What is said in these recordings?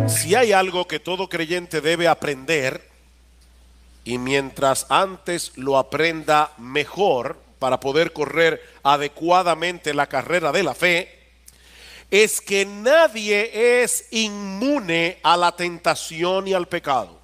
Si hay algo que todo creyente debe aprender, y mientras antes lo aprenda mejor para poder correr adecuadamente la carrera de la fe, es que nadie es inmune a la tentación y al pecado.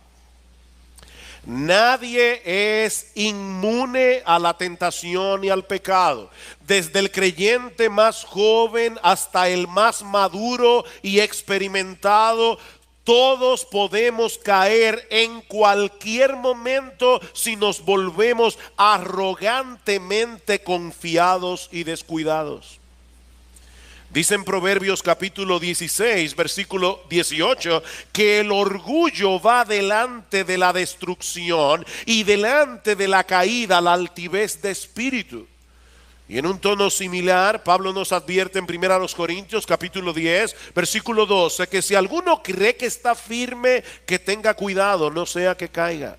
Nadie es inmune a la tentación y al pecado. Desde el creyente más joven hasta el más maduro y experimentado, todos podemos caer en cualquier momento si nos volvemos arrogantemente confiados y descuidados. Dice en Proverbios capítulo 16, versículo 18, que el orgullo va delante de la destrucción y delante de la caída la altivez de espíritu. Y en un tono similar, Pablo nos advierte en 1 Corintios capítulo 10, versículo 12, que si alguno cree que está firme, que tenga cuidado, no sea que caiga.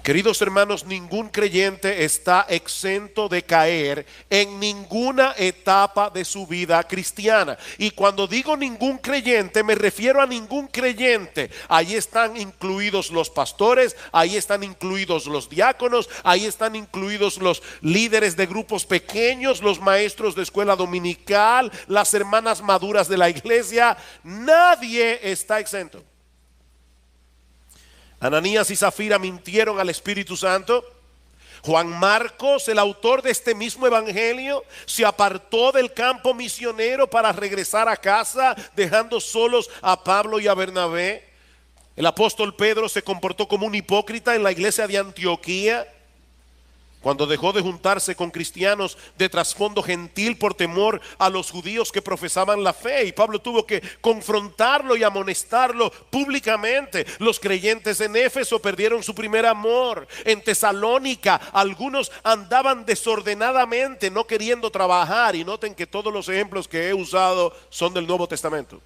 Queridos hermanos, ningún creyente está exento de caer en ninguna etapa de su vida cristiana. Y cuando digo ningún creyente, me refiero a ningún creyente. Ahí están incluidos los pastores, ahí están incluidos los diáconos, ahí están incluidos los líderes de grupos pequeños, los maestros de escuela dominical, las hermanas maduras de la iglesia. Nadie está exento. Ananías y Zafira mintieron al Espíritu Santo. Juan Marcos, el autor de este mismo evangelio, se apartó del campo misionero para regresar a casa, dejando solos a Pablo y a Bernabé. El apóstol Pedro se comportó como un hipócrita en la iglesia de Antioquía, cuando dejó de juntarse con cristianos de trasfondo gentil por temor a los judíos que profesaban la fe, y Pablo tuvo que confrontarlo y amonestarlo públicamente. Los creyentes en Éfeso perdieron su primer amor. En Tesalónica algunos andaban desordenadamente, no queriendo trabajar, y noten que todos los ejemplos que he usado son del Nuevo Testamento.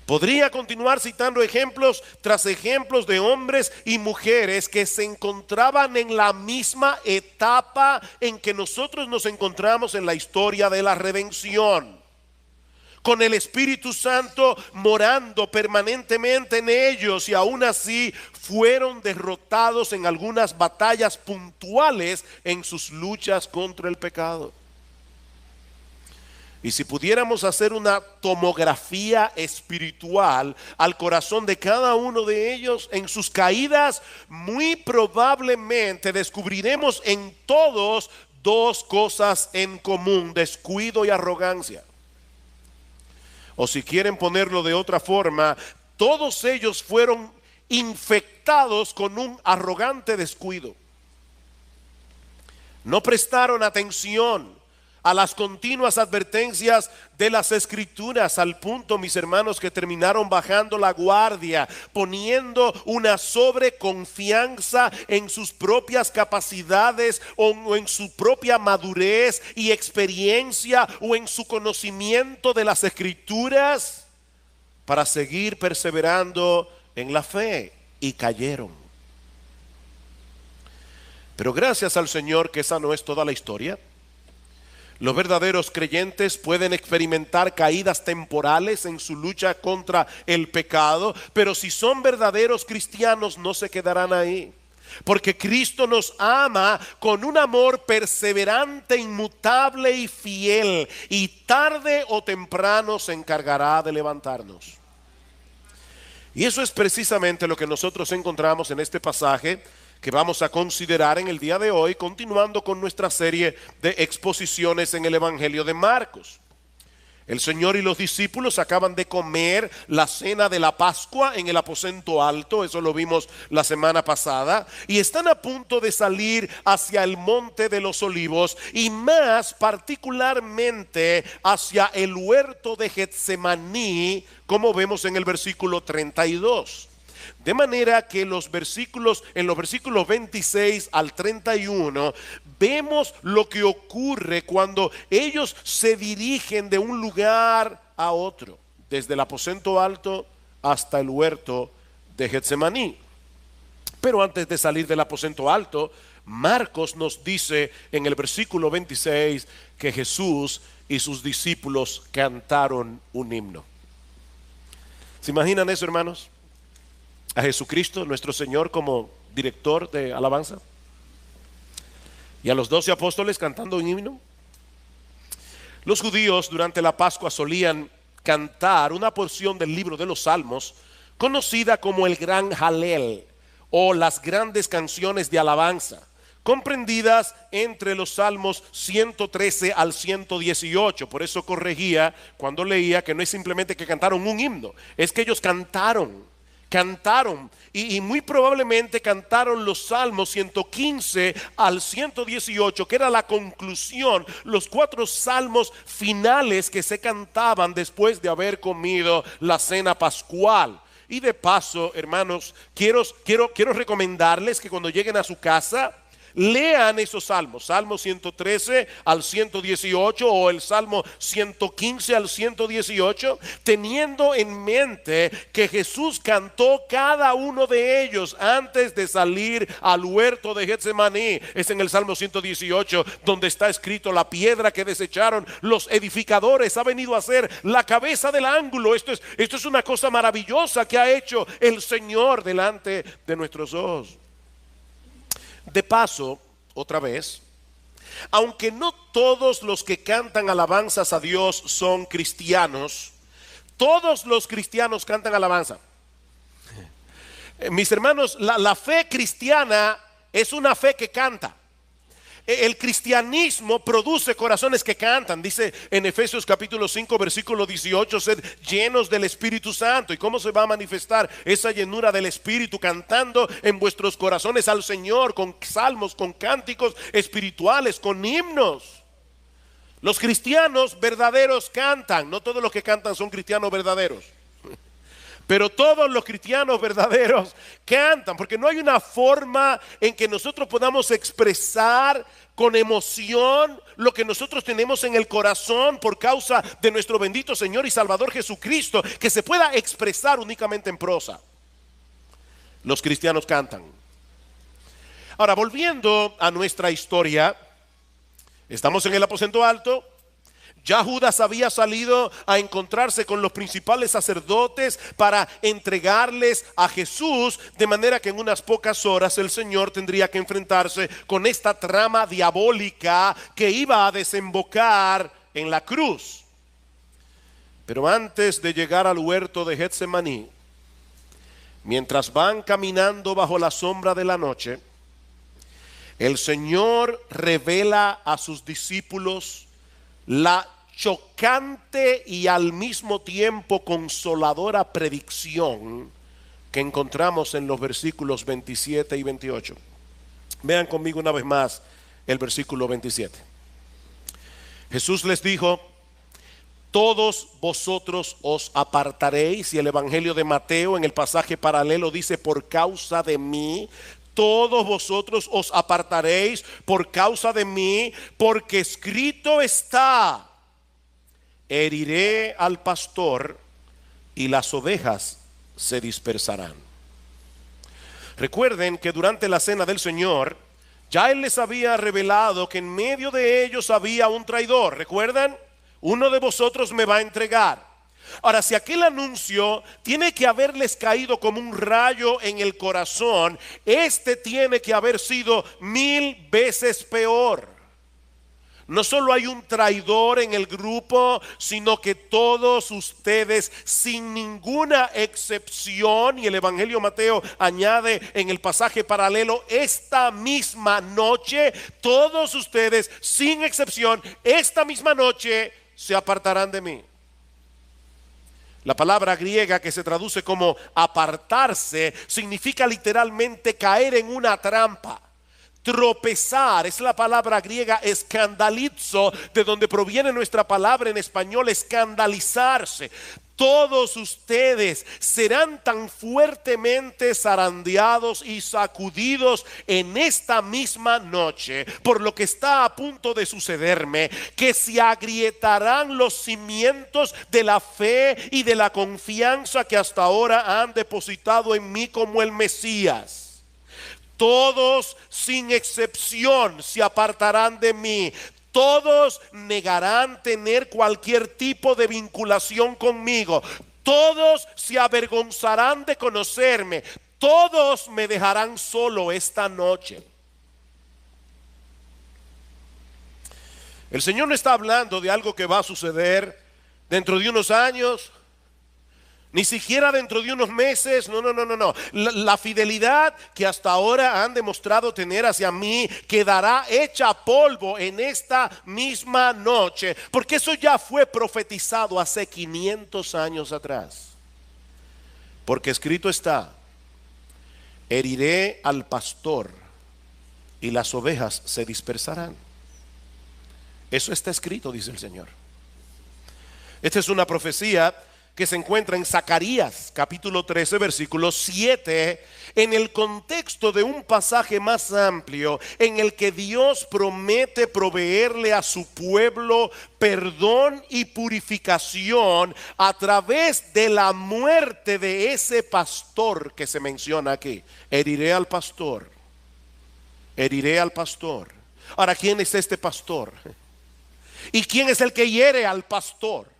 Podría continuar citando ejemplos tras ejemplos de hombres y mujeres que se encontraban en la misma etapa en que nosotros nos encontramos en la historia de la redención, con el Espíritu Santo morando permanentemente en ellos, y aún así fueron derrotados en algunas batallas puntuales en sus luchas contra el pecado. Y si pudiéramos hacer una tomografía espiritual al corazón de cada uno de ellos en sus caídas, muy probablemente descubriremos en todos dos cosas en común: descuido y arrogancia. O si quieren ponerlo de otra forma, todos ellos fueron infectados con un arrogante descuido. No prestaron atención a las continuas advertencias de las Escrituras, al punto, mis hermanos, que terminaron bajando la guardia, poniendo una sobreconfianza en sus propias capacidades o en su propia madurez y experiencia, o en su conocimiento de las Escrituras, para seguir perseverando en la fe, y cayeron. Pero gracias al Señor que esa no es toda la historia. Los verdaderos creyentes pueden experimentar caídas temporales en su lucha contra el pecado, pero si son verdaderos cristianos no se quedarán ahí, porque Cristo nos ama con un amor perseverante, inmutable y fiel, y tarde o temprano se encargará de levantarnos. Y eso es precisamente lo que nosotros encontramos en este pasaje que vamos a considerar en el día de hoy, continuando con nuestra serie de exposiciones en el Evangelio de Marcos. El Señor y los discípulos acaban de comer la cena de la Pascua en el aposento alto, eso lo vimos la semana pasada, y están a punto de salir hacia el monte de los olivos, y más particularmente hacia el huerto de Getsemaní, como vemos en el versículo 32. De manera que en los versículos 26 al 31 vemos lo que ocurre cuando ellos se dirigen de un lugar a otro, desde el aposento alto hasta el huerto de Getsemaní. Pero antes de salir del aposento alto, Marcos nos dice en el versículo 26 que Jesús y sus discípulos cantaron un himno. ¿Se imaginan eso, hermanos? A Jesucristo, nuestro Señor, como director de alabanza, y a los 12 apóstoles cantando un himno. Los judíos durante la Pascua solían cantar una porción del libro de los Salmos conocida como el Gran Jalel o las grandes canciones de alabanza, comprendidas entre los Salmos 113 al 118. Por eso corregía cuando leía que no es simplemente que cantaron un himno, es que ellos cantaron y muy probablemente cantaron los Salmos 115 al 118, que era la conclusión, los 4 salmos finales que se cantaban después de haber comido la cena pascual. Y de paso, hermanos, quiero recomendarles que cuando lleguen a su casa lean esos salmos, Salmo 113 al 118 o el Salmo 115 al 118, teniendo en mente que Jesús cantó cada uno de ellos antes de salir al huerto de Getsemaní. Es en el Salmo 118 donde está escrito: la piedra que desecharon los edificadores ha venido a ser la cabeza del ángulo. Esto es una cosa maravillosa que ha hecho el Señor delante de nuestros ojos. De paso, otra vez, aunque no todos los que cantan alabanzas a Dios son cristianos, todos los cristianos cantan alabanza. Mis hermanos, la fe cristiana es una fe que canta. El cristianismo produce corazones que cantan. Dice en Efesios capítulo 5 versículo 18: sed llenos del Espíritu Santo. ¿Y cómo se va a manifestar esa llenura del Espíritu? Cantando en vuestros corazones al Señor, con salmos, con cánticos espirituales, con himnos. Los cristianos verdaderos cantan. No todos los que cantan son cristianos verdaderos, pero todos los cristianos verdaderos cantan, porque no hay una forma en que nosotros podamos expresar con emoción lo que nosotros tenemos en el corazón por causa de nuestro bendito Señor y Salvador Jesucristo, que se pueda expresar únicamente en prosa. Los cristianos cantan. Ahora, volviendo a nuestra historia, estamos en el aposento alto. Ya Judas había salido a encontrarse con los principales sacerdotes para entregarles a Jesús, de manera que en unas pocas horas el Señor tendría que enfrentarse con esta trama diabólica que iba a desembocar en la cruz. Pero antes de llegar al huerto de Getsemaní, mientras van caminando bajo la sombra de la noche, el Señor revela a sus discípulos la chocante y al mismo tiempo consoladora predicción que encontramos en los versículos 27 y 28. Vean conmigo una vez más el versículo 27. Jesús les dijo: todos vosotros os apartaréis. Y el Evangelio de Mateo en el pasaje paralelo dice: por causa de mí. Todos vosotros os apartaréis por causa de mí, porque escrito está: heriré al pastor y las ovejas se dispersarán. Recuerden que durante la cena del Señor ya Él les había revelado que en medio de ellos había un traidor. ¿Recuerdan? Uno de vosotros me va a entregar. Ahora, si aquel anuncio tiene que haberles caído como un rayo en el corazón, este tiene que haber sido 1000 veces peor. No solo hay un traidor en el grupo, sino que todos ustedes, sin ninguna excepción, y el Evangelio Mateo añade en el pasaje paralelo: esta misma noche, todos ustedes, sin excepción, esta misma noche se apartarán de mí. La palabra griega que se traduce como apartarse significa literalmente caer en una trampa, tropezar. Es la palabra griega escandalizo, de donde proviene nuestra palabra en español escandalizarse. Todos ustedes serán tan fuertemente zarandeados y sacudidos en esta misma noche por lo que está a punto de sucederme, que se agrietarán los cimientos de la fe y de la confianza que hasta ahora han depositado en mí como el Mesías. Todos sin excepción se apartarán de mí. Todos negarán tener cualquier tipo de vinculación conmigo. Todos se avergonzarán de conocerme. Todos me dejarán solo esta noche. El Señor no está hablando de algo que va a suceder dentro de unos años, ni siquiera dentro de unos meses. No. La fidelidad que hasta ahora han demostrado tener hacia mí quedará hecha polvo en esta misma noche, porque eso ya fue profetizado hace 500 años atrás. Porque escrito está: heriré al pastor y las ovejas se dispersarán. Eso está escrito, dice el Señor. Esta es una profecía que se encuentra en Zacarías capítulo 13 versículo 7, en el contexto de un pasaje más amplio en el que Dios promete proveerle a su pueblo perdón y purificación a través de la muerte de ese pastor que se menciona aquí. Heriré al pastor, heriré al pastor. Ahora, ¿quién es este pastor? ¿Y quién es el que hiere al pastor?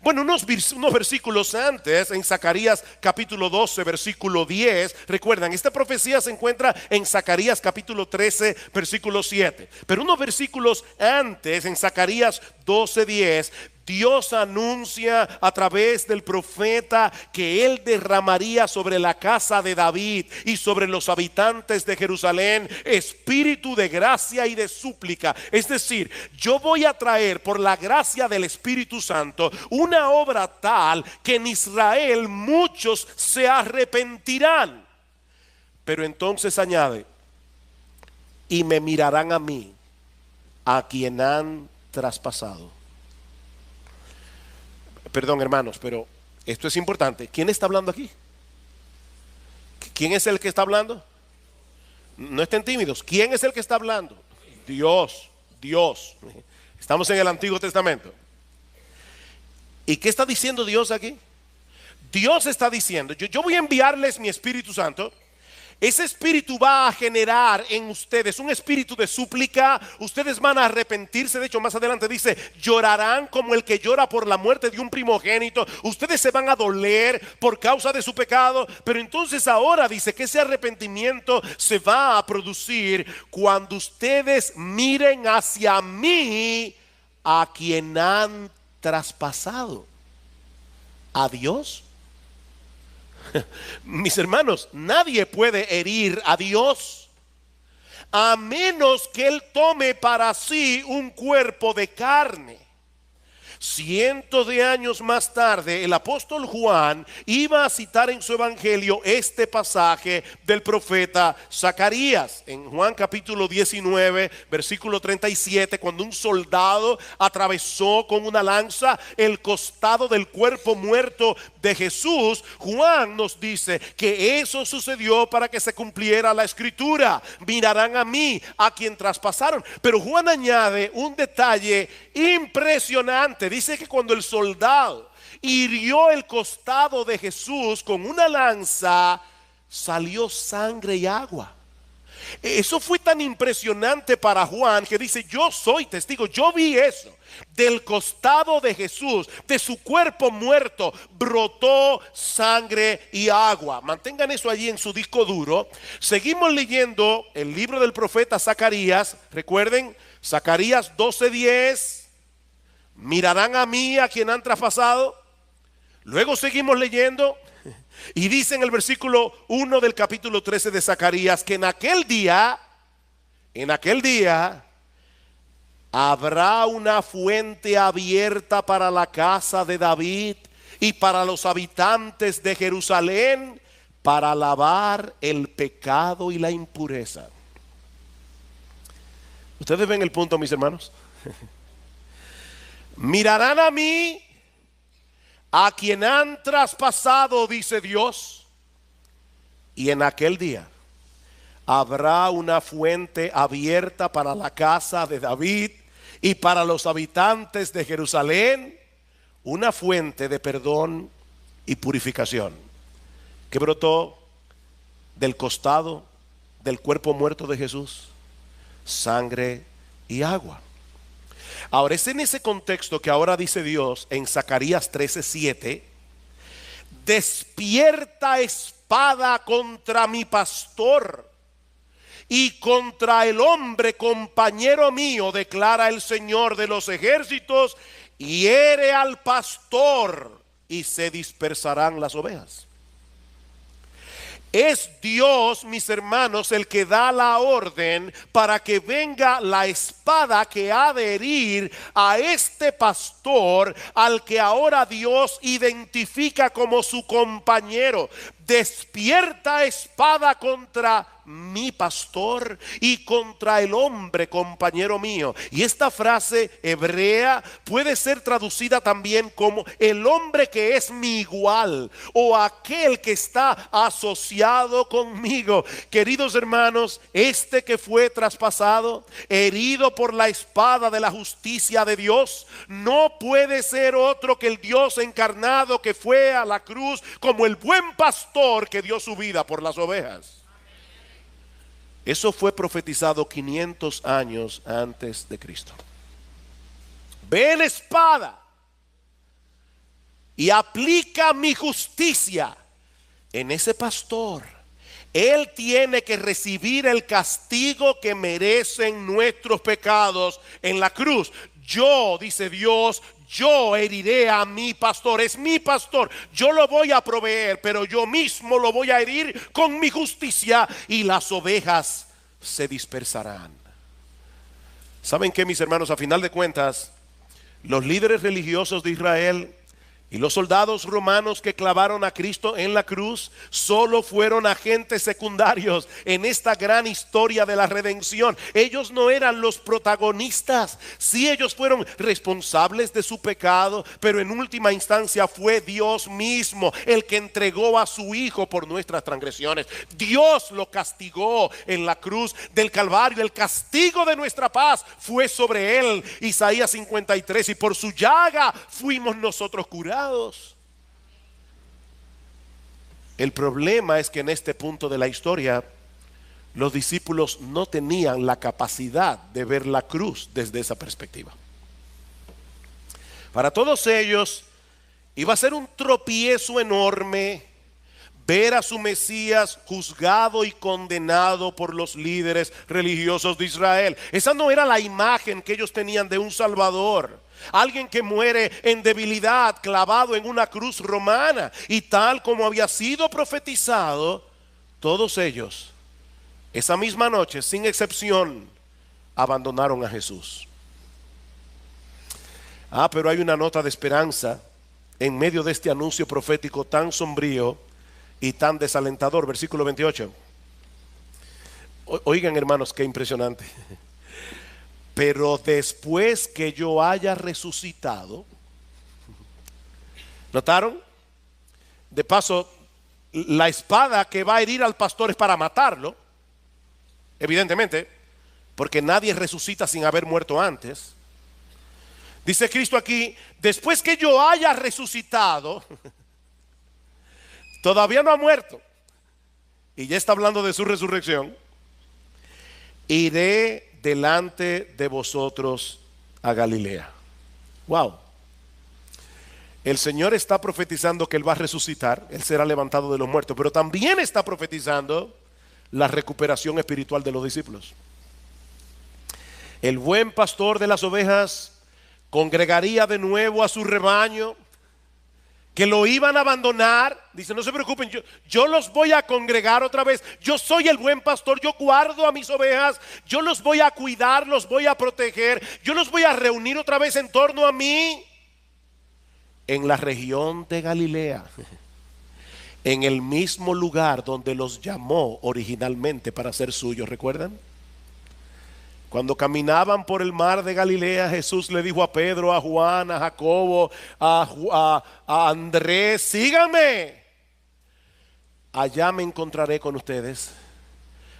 Bueno, unos versículos antes, en Zacarías capítulo 12 versículo 10, recuerdan, esta profecía se encuentra en Zacarías capítulo 13 versículo 7, pero unos versículos antes, en Zacarías 12:10, Dios anuncia a través del profeta que Él derramaría sobre la casa de David y sobre los habitantes de Jerusalén espíritu de gracia y de súplica. Es decir, yo voy a traer por la gracia del Espíritu Santo una obra tal que en Israel muchos se arrepentirán. Pero entonces añade: y me mirarán a mí, a quien han traspasado. Perdón, hermanos, pero esto es importante. ¿Quién está hablando aquí? ¿Quién es el que está hablando? No estén tímidos. ¿Quién es el que está hablando? Dios. Estamos en el Antiguo Testamento. ¿Y qué está diciendo Dios aquí? Dios está diciendo: yo voy a enviarles mi Espíritu Santo. Ese espíritu va a generar en ustedes un espíritu de súplica. Ustedes van a arrepentirse. De hecho, más adelante dice: llorarán como el que llora por la muerte de un primogénito. Ustedes se van a doler por causa de su pecado. Pero entonces ahora dice que ese arrepentimiento se va a producir cuando ustedes miren hacia mí, a quien han traspasado. ¿A Dios? Mis hermanos, nadie puede herir a Dios a menos que Él tome para sí un cuerpo de carne. Cientos de años más tarde, el apóstol Juan iba a citar en su evangelio este pasaje del profeta Zacarías. En Juan capítulo 19, versículo 37, cuando un soldado atravesó con una lanza el costado del cuerpo muerto de Jesús, Juan nos dice que eso sucedió para que se cumpliera la escritura: mirarán a mí, a quien traspasaron. Pero Juan añade un detalle impresionante. Dice que cuando el soldado hirió el costado de Jesús con una lanza, salió sangre y agua. Eso fue tan impresionante para Juan que dice: yo soy testigo, yo vi eso. Del costado de Jesús, de su cuerpo muerto, brotó sangre y agua. Mantengan eso allí en su disco duro. Seguimos leyendo el libro del profeta Zacarías. Recuerden, Zacarías 12:10. Mirarán a mí, a quien han traspasado. Luego seguimos leyendo y dice en el versículo 1 del capítulo 13 de Zacarías que en aquel día habrá una fuente abierta para la casa de David y para los habitantes de Jerusalén, para lavar el pecado y la impureza. ¿Ustedes ven el punto, mis hermanos? Mirarán a mí, a quien han traspasado, dice Dios, y en aquel día habrá una fuente abierta para la casa de David y para los habitantes de Jerusalén, una fuente de perdón y purificación que brotó del costado del cuerpo muerto de Jesús: sangre y agua. Ahora es en ese contexto que ahora dice Dios en Zacarías 13:7: despierta espada contra mi pastor y contra el hombre compañero mío, declara el Señor de los ejércitos, hiere al pastor y se dispersarán las ovejas. Es Dios, mis hermanos, el que da la orden para que venga la espada que ha de herir a este pastor, al que ahora Dios identifica como su compañero. Despierta espada contra mi pastor y contra el hombre compañero mío. Y esta frase hebrea puede ser traducida también como el hombre que es mi igual, o aquel que está asociado conmigo. Queridos hermanos, este que fue traspasado, herido por la espada de la justicia de Dios, no puede ser otro que el Dios encarnado que fue a la cruz como el buen pastor que dio su vida por las ovejas. Eso fue profetizado 500 años antes de Cristo. Ven espada y aplica mi justicia en ese pastor. Él tiene que recibir el castigo que merecen nuestros pecados en la cruz. Yo, dice Dios, yo heriré a mi pastor. Es mi pastor, yo lo voy a proveer, pero yo mismo lo voy a herir con mi justicia y las ovejas se dispersarán. ¿Saben qué, mis hermanos? A final de cuentas, los líderes religiosos de Israel y los soldados romanos que clavaron a Cristo en la cruz solo fueron agentes secundarios en esta gran historia de la redención. Ellos no eran los protagonistas. Sí, ellos fueron responsables de su pecado, pero en última instancia fue Dios mismo el que entregó a su Hijo por nuestras transgresiones. Dios lo castigó en la cruz del Calvario. El castigo de nuestra paz fue sobre él. Isaías 53: y por su llaga fuimos nosotros curados. El problema es que en este punto de la historia los discípulos no tenían la capacidad de ver la cruz desde esa perspectiva. Para todos ellos iba a ser un tropiezo enorme ver a su Mesías juzgado y condenado por los líderes religiosos de Israel. Esa no era la imagen que ellos tenían de un Salvador. Alguien que muere en debilidad, clavado en una cruz romana. Y tal como había sido profetizado, todos ellos, esa misma noche, sin excepción, abandonaron a Jesús. Pero hay una nota de esperanza en medio de este anuncio profético tan sombrío y tan desalentador. Versículo 28. Oigan, hermanos, qué impresionante. Pero después que yo haya resucitado. ¿Notaron? De paso, la espada que va a herir al pastor es para matarlo, evidentemente, porque nadie resucita sin haber muerto antes. Dice Cristo aquí: después que yo haya resucitado. Todavía no ha muerto y ya está hablando de su resurrección. Iré delante de vosotros a Galilea. Wow. El Señor está profetizando que Él va a resucitar, Él será levantado de los muertos, pero también está profetizando la recuperación espiritual de los discípulos. El buen pastor de las ovejas congregaría de nuevo a su rebaño, que lo iban a abandonar. Dice: no se preocupen, yo los voy a congregar otra vez. Yo soy el buen pastor, yo guardo a mis ovejas, yo los voy a cuidar, los voy a proteger, yo los voy a reunir otra vez en torno a mí. En la región de Galilea, en el mismo lugar donde los llamó originalmente para ser suyos. ¿Recuerdan? Cuando caminaban por el mar de Galilea, Jesús le dijo a Pedro, a Juan, a Jacobo, a Andrés: síganme. Allá me encontraré con ustedes,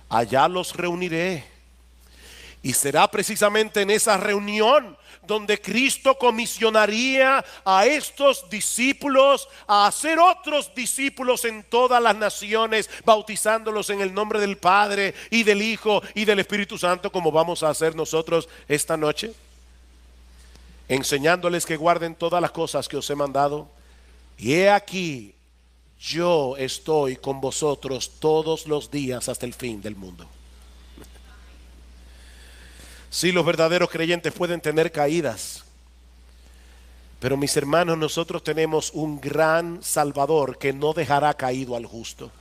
allá los reuniré. Y será precisamente en esa reunión donde Cristo comisionaría a estos discípulos a hacer otros discípulos en todas las naciones, bautizándolos en el nombre del Padre y del Hijo y del Espíritu Santo, como vamos a hacer nosotros esta noche. enseñándoles que guarden todas las cosas que os he mandado. Y he aquí, yo estoy con vosotros todos los días hasta el fin del mundo. Sí, los verdaderos creyentes pueden tener caídas, pero mis hermanos, nosotros tenemos un gran Salvador que no dejará caído al justo.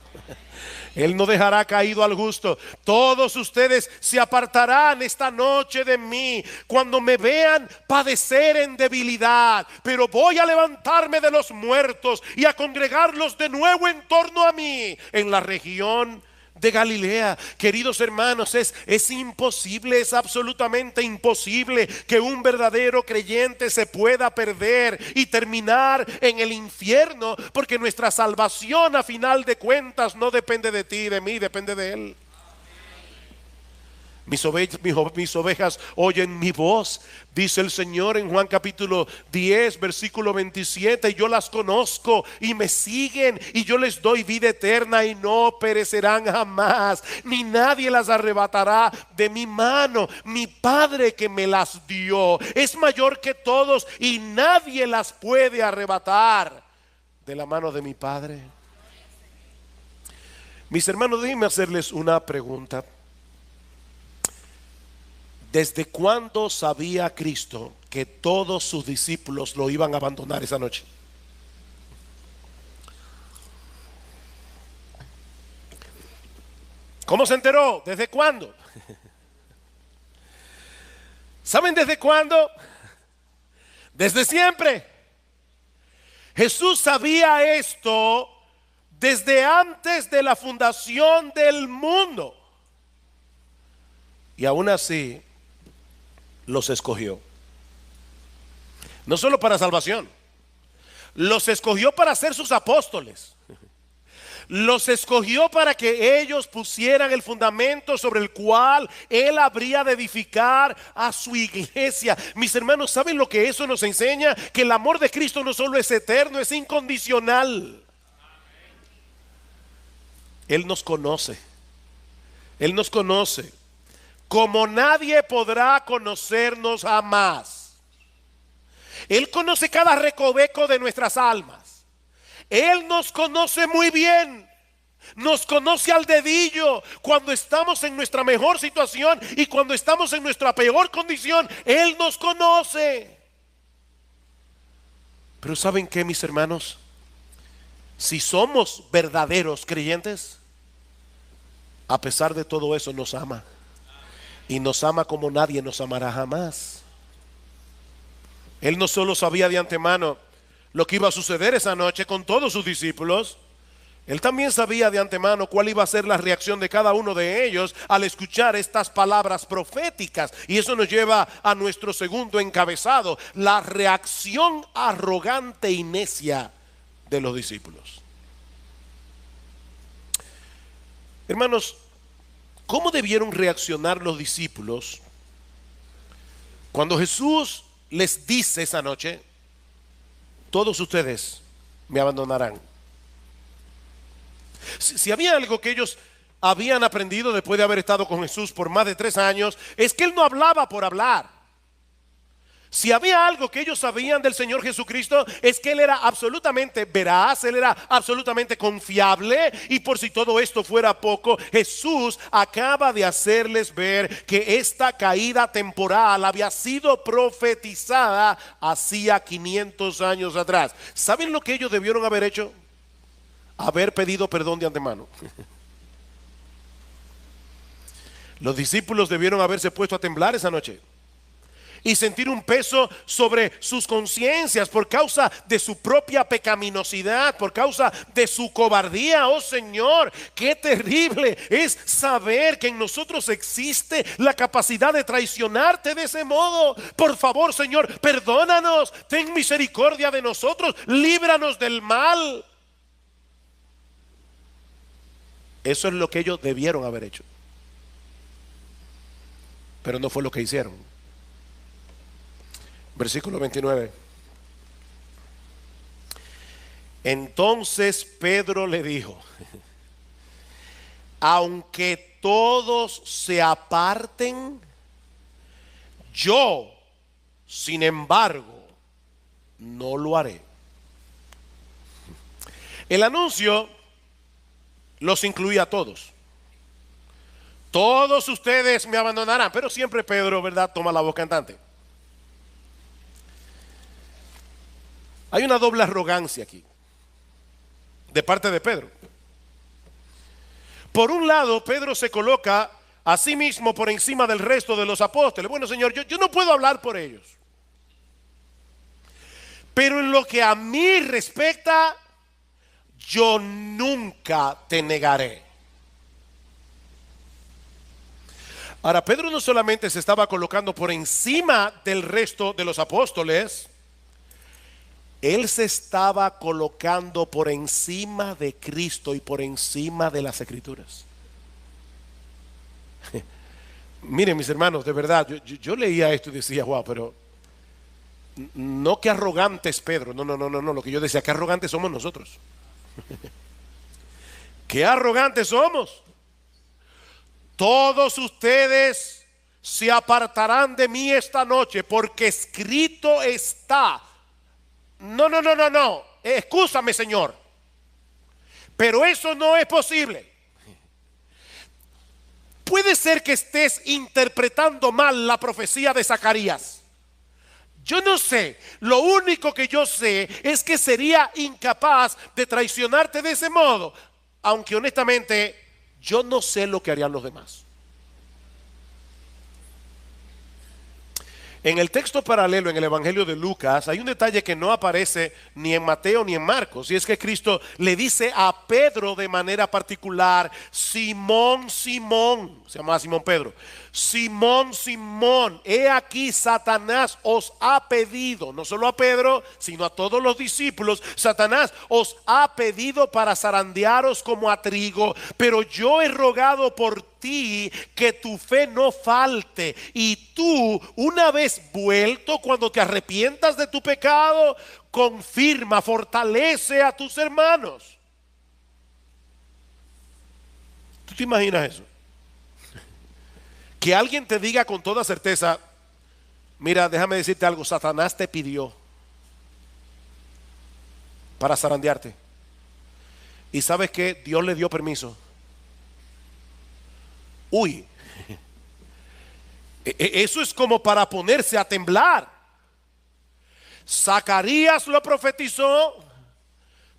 Él no dejará caído al justo. Todos ustedes se apartarán esta noche de mí cuando me vean padecer en debilidad, pero voy a levantarme de los muertos y a congregarlos de nuevo en torno a mí en la región de Galilea. Queridos hermanos, es imposible, es absolutamente imposible que un verdadero creyente se pueda perder y terminar en el infierno, porque nuestra salvación a final de cuentas no depende de ti, de mí, depende de Él. Mis ovejas oyen mi voz, dice el Señor en Juan capítulo 10 versículo 27, y yo las conozco y me siguen, y yo les doy vida eterna y no perecerán jamás, ni nadie las arrebatará de mi mano. Mi Padre que me las dio es mayor que todos y nadie las puede arrebatar de la mano de mi Padre. Mis hermanos, déjenme hacerles una pregunta. ¿Desde cuándo sabía Cristo que todos sus discípulos lo iban a abandonar esa noche? ¿Cómo se enteró? ¿Desde cuándo? ¿Saben desde cuándo? Desde siempre. Jesús sabía esto desde antes de la fundación del mundo. Y aún así los escogió. No solo para salvación, los escogió para ser sus apóstoles. Los escogió para que ellos pusieran el fundamento sobre el cual Él habría de edificar a su iglesia. Mis hermanos, ¿saben lo que eso nos enseña? Que el amor de Cristo no solo es eterno, es incondicional. Él nos conoce. Él nos conoce como nadie podrá conocernos jamás. Él conoce cada recoveco de nuestras almas. Él nos conoce muy bien. Nos conoce al dedillo cuando estamos en nuestra mejor situación y cuando estamos en nuestra peor condición. Él nos conoce. Pero ¿saben qué, mis hermanos? Si somos verdaderos creyentes, a pesar de todo eso nos ama. Y nos ama como nadie nos amará jamás. Él no solo sabía de antemano lo que iba a suceder esa noche con todos sus discípulos, Él también sabía de antemano cuál iba a ser la reacción de cada uno de ellos al escuchar estas palabras proféticas. Y eso nos lleva a nuestro segundo encabezado: la reacción arrogante y necia de los discípulos. Hermanos, ¿cómo debieron reaccionar los discípulos cuando Jesús les dice esa noche: todos ustedes me abandonarán? Si había algo que ellos habían aprendido después de haber estado con Jesús por más de 3 años, es que Él no hablaba por hablar. Si había algo que ellos sabían del Señor Jesucristo, es que Él era absolutamente veraz, Él era absolutamente confiable. Y por si todo esto fuera poco, Jesús acaba de hacerles ver que esta caída temporal había sido profetizada hacía 500 años atrás. ¿Saben lo que ellos debieron haber hecho? Haber pedido perdón de antemano. Los discípulos debieron haberse puesto a temblar esa noche y sentir un peso sobre sus conciencias por causa de su propia pecaminosidad, por causa de su cobardía. Oh Señor, qué terrible es saber que en nosotros existe la capacidad de traicionarte de ese modo. Por favor, Señor, perdónanos, ten misericordia de nosotros, líbranos del mal. Eso es lo que ellos debieron haber hecho, pero no fue lo que hicieron. Versículo 29. Entonces Pedro le dijo: aunque todos se aparten, yo Sin embargo, no lo haré. El anuncio los incluía a todos. Todos ustedes me abandonarán, pero siempre Pedro, ¿verdad?, toma la voz cantante. Hay una doble arrogancia aquí, de parte de Pedro. Por un lado, Pedro se coloca a sí mismo por encima del resto de los apóstoles. Bueno, Señor, yo no puedo hablar por ellos, pero en lo que a mí respecta, yo nunca te negaré. Ahora, Pedro no solamente se estaba colocando por encima del resto de los apóstoles, él se estaba colocando por encima de Cristo y por encima de las Escrituras. Miren, mis hermanos, de verdad, yo leía esto y decía, wow, pero no que arrogante es Pedro, no, lo que yo decía, que arrogantes somos nosotros. Qué arrogantes somos. Todos ustedes se apartarán de mí esta noche, porque escrito está. No. Excúsame, Señor, pero eso no es posible. Puede ser que estés interpretando mal la profecía de Zacarías. Yo no sé. Lo único que yo sé es que sería incapaz de traicionarte de ese modo, aunque honestamente yo no sé lo que harían los demás. En el texto paralelo, en el Evangelio de Lucas, hay un detalle que no aparece ni en Mateo ni en Marcos, y es que Cristo le dice a Pedro de manera particular: Simón, Simón, se llamaba Simón Pedro, Simón, Simón, he aquí Satanás os ha pedido, no solo a Pedro, sino a todos los discípulos, Satanás os ha pedido para zarandearos como a trigo, pero yo he rogado por ti que tu fe no falte, y tú, una vez vuelto, cuando te arrepientas de tu pecado, confirma, fortalece a tus hermanos. ¿Tú te imaginas eso? Que alguien te diga con toda certeza: mira, déjame decirte algo, Satanás te pidió para zarandearte, y sabes que Dios le dio permiso. Uy, eso es como para ponerse a temblar. Zacarías lo profetizó.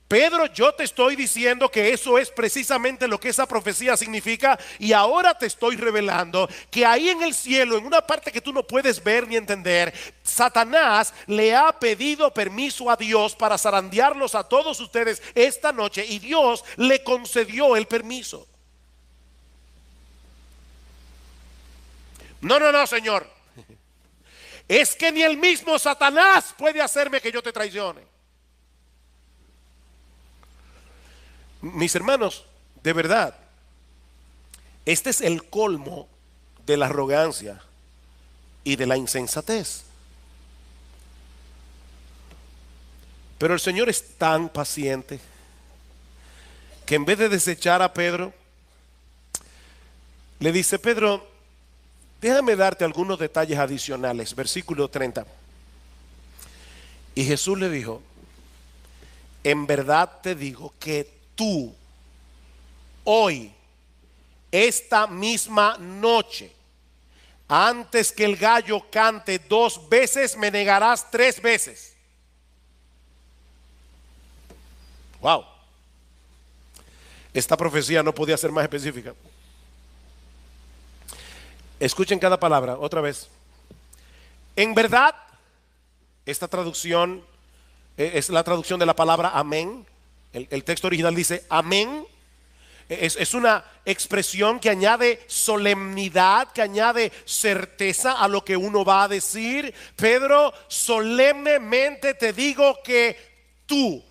Pedro, yo te estoy diciendo que eso es precisamente lo que esa profecía significa, y ahora te estoy revelando que ahí en el cielo, en una parte que tú no puedes ver ni entender, Satanás le ha pedido permiso a Dios para zarandearlos a todos ustedes esta noche, y Dios le concedió el permiso. No, Señor, es que ni el mismo Satanás puede hacerme que yo te traicione. Mis hermanos, de verdad, este es el colmo de la arrogancia y de la insensatez. Pero el Señor es tan paciente que en vez de desechar a Pedro, le dice: Pedro, déjame darte algunos detalles adicionales. Versículo 30. Y Jesús le dijo: en verdad te digo que tú, hoy, esta misma noche, antes que el gallo cante 2 veces, me negarás 3 veces. Wow. Esta profecía no podía ser más específica. Escuchen cada palabra otra vez. En verdad, esta traducción es la traducción de la palabra amén. El texto original dice amén. Es una expresión que añade solemnidad, que añade certeza a lo que uno va a decir. Pedro, solemnemente te digo que tú,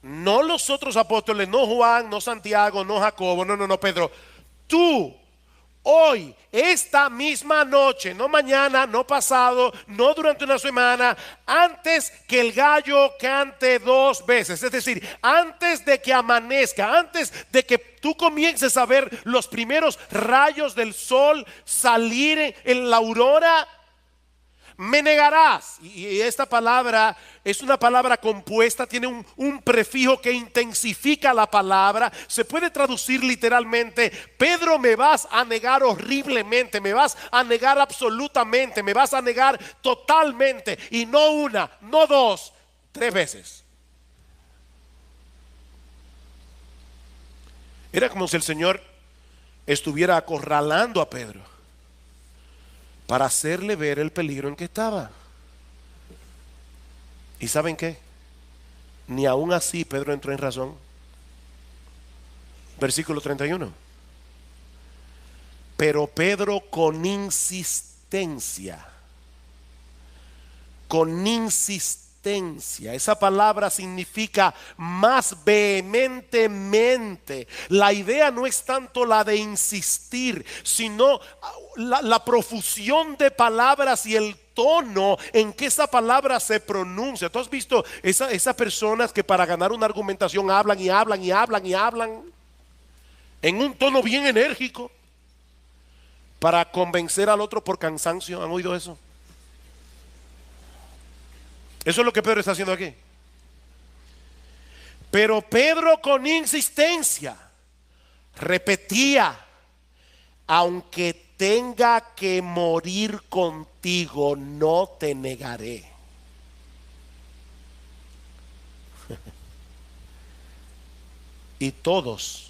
no los otros apóstoles, no Juan, no Santiago, no Jacobo, no, Pedro, tú, hoy, esta misma noche, no mañana, no pasado, no durante una semana, antes que el gallo cante 2 veces, es decir, antes de que amanezca, antes de que tú comiences a ver los primeros rayos del sol salir en la aurora, me negarás. Y esta palabra es una palabra compuesta, tiene un prefijo que intensifica la palabra. Se puede traducir literalmente: Pedro, me vas a negar horriblemente, me vas a negar absolutamente, me vas a negar totalmente. Y no una, no dos, 3 veces. Era como si el Señor estuviera acorralando a Pedro para hacerle ver el peligro en que estaba. ¿Y saben qué? Ni aún así Pedro entró en razón. Versículo 31. Pero Pedro con insistencia, esa palabra significa más vehementemente. La idea no es tanto la de insistir, sino la profusión de palabras y el tono en que esa palabra se pronuncia. ¿Tú has visto esas personas que para ganar una argumentación hablan y hablan y hablan y hablan en un tono bien enérgico para convencer al otro por cansancio? ¿Han oído eso? Eso es lo que Pedro está haciendo aquí. Pero Pedro con insistencia repetía: aunque tenga que morir contigo, no te negaré. Y todos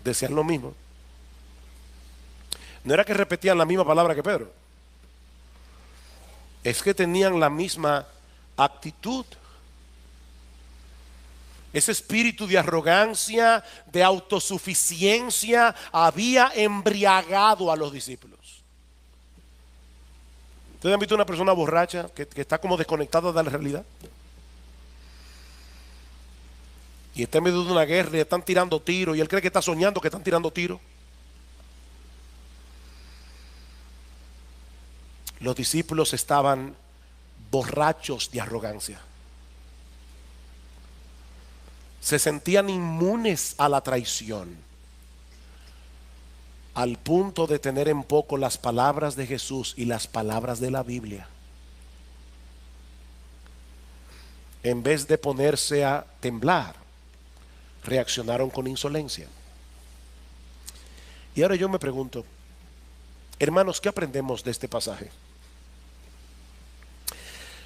decían lo mismo. No era que repetían la misma palabra que Pedro, es que tenían la misma actitud. Ese espíritu de arrogancia, de autosuficiencia, había embriagado a los discípulos. ¿Ustedes han visto una persona borracha que está como desconectada de la realidad? Y está en medio de una guerra y están tirando tiros y él cree que está soñando que están tirando tiros. Los discípulos estaban borrachos de arrogancia. Se sentían inmunes a la traición, al punto de tener en poco las palabras de Jesús y las palabras de la Biblia. En vez de ponerse a temblar, reaccionaron con insolencia. Y ahora yo me pregunto, hermanos, ¿qué aprendemos de este pasaje?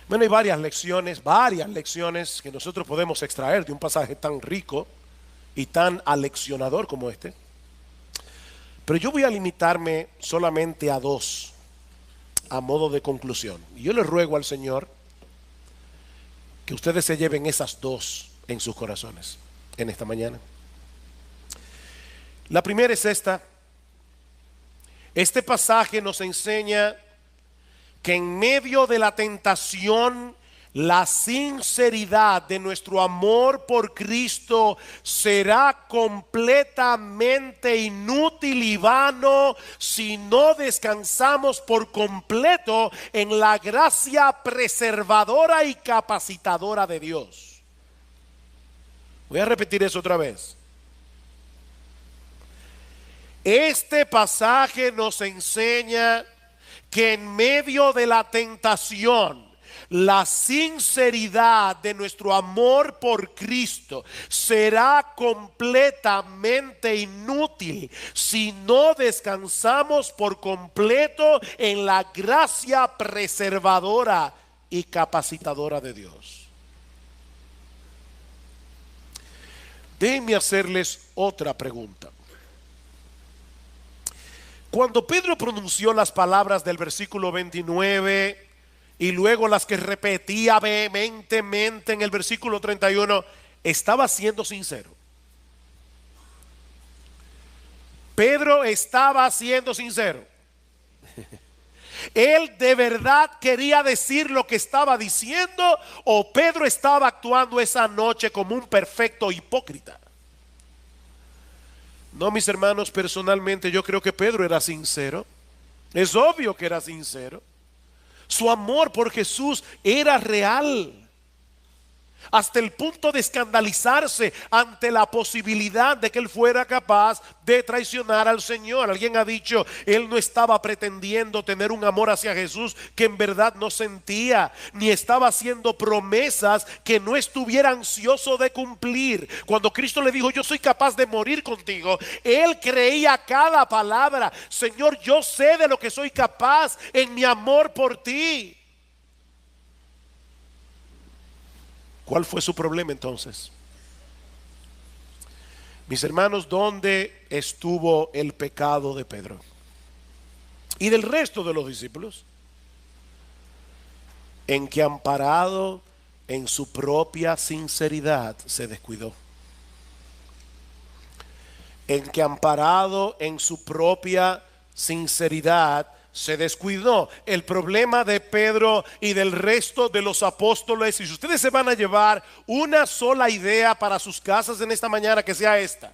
Bueno, hay varias lecciones que nosotros podemos extraer de un pasaje tan rico y tan aleccionador como este. Pero yo voy a limitarme solamente a 2, a modo de conclusión. Y yo le ruego al Señor que ustedes se lleven esas 2 en sus corazones en esta mañana. La primera es esta. Este pasaje nos enseña que en medio de la tentación, la sinceridad de nuestro amor por Cristo será completamente inútil y vano si no descansamos por completo en la gracia preservadora y capacitadora de Dios. Voy a repetir eso otra vez. Este pasaje nos enseña que en medio de la tentación, la sinceridad de nuestro amor por Cristo será completamente inútil si no descansamos por completo en la gracia preservadora y capacitadora de Dios. Déjenme hacerles otra pregunta. Cuando Pedro pronunció las palabras del versículo 29 y luego las que repetía vehementemente en el versículo 31, estaba siendo sincero. Pedro estaba siendo sincero. Él de verdad quería decir lo que estaba diciendo, o Pedro estaba actuando esa noche como un perfecto hipócrita. No, mis hermanos, personalmente yo creo que Pedro era sincero. Es obvio que era sincero. Su amor por Jesús era real. hasta el punto de escandalizarse ante la posibilidad de que él fuera capaz de traicionar al Señor. Alguien ha dicho, él no estaba pretendiendo tener un amor hacia Jesús que en verdad no sentía, ni estaba haciendo promesas que no estuviera ansioso de cumplir. Cuando Cristo le dijo, yo soy capaz de morir contigo, él creía cada palabra. Señor, yo sé de lo que soy capaz en mi amor por ti. ¿Cuál fue su problema entonces? Mis hermanos, ¿dónde estuvo el pecado de Pedro y del resto de los discípulos? En que, amparado en su propia sinceridad, se descuidó. En que, amparado en su propia sinceridad, se descuidó. El problema de Pedro y del resto de los apóstoles, y si ustedes se van a llevar una sola idea para sus casas en esta mañana, que sea esta: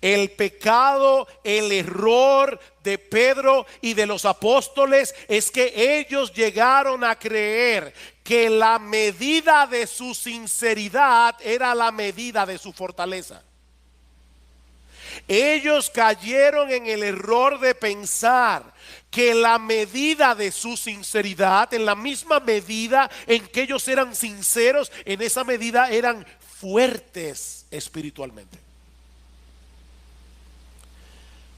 el pecado, el error de Pedro y de los apóstoles es que ellos llegaron a creer que la medida de su sinceridad era la medida de su fortaleza. Ellos cayeron en el error de pensar que la medida de su sinceridad, en la misma medida en que ellos eran sinceros, en esa medida eran fuertes espiritualmente.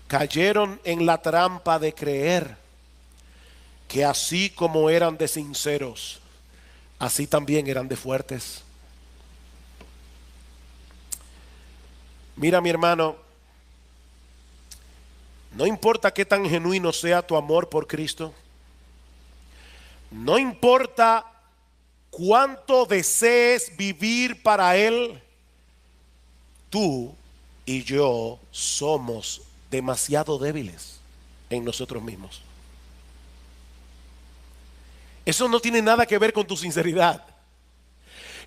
Cayeron en la trampa de creer que así como eran de sinceros, así también eran de fuertes. Mira, mi hermano, no importa qué tan genuino sea tu amor por Cristo, no importa cuánto desees vivir para Él, tú y yo somos demasiado débiles en nosotros mismos. Eso no tiene nada que ver con tu sinceridad.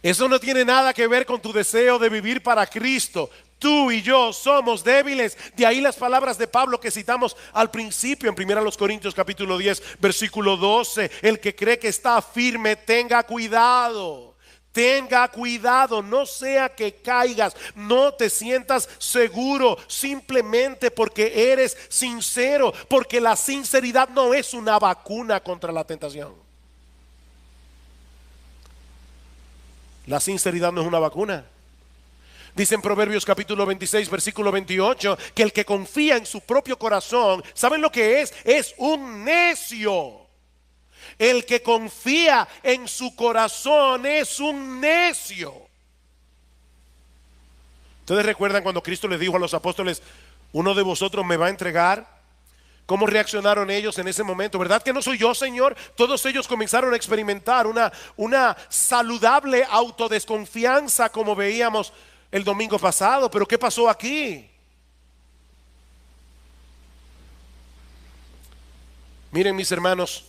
Eso no tiene nada que ver con tu deseo de vivir para Cristo. Tú y yo somos débiles. De ahí las palabras de Pablo que citamos al principio en 1 Corintios capítulo 10 versículo 12. El que cree que está firme, tenga cuidado. Tenga cuidado, no sea que caigas, no te sientas seguro simplemente porque eres sincero, porque la sinceridad no es una vacuna contra la tentación. La sinceridad no es una vacuna. Dice en Proverbios capítulo 26 versículo 28 que el que confía en su propio corazón, ¿saben lo que es? Es un necio. El que confía en su corazón es un necio. ¿Ustedes recuerdan cuando Cristo les dijo a los apóstoles, uno de vosotros me va a entregar? ¿Cómo reaccionaron ellos en ese momento? ¿Verdad que no soy yo, Señor? Todos ellos comenzaron a experimentar una saludable autodesconfianza, como veíamos el domingo pasado. Pero ¿qué pasó aquí? Miren, mis hermanos,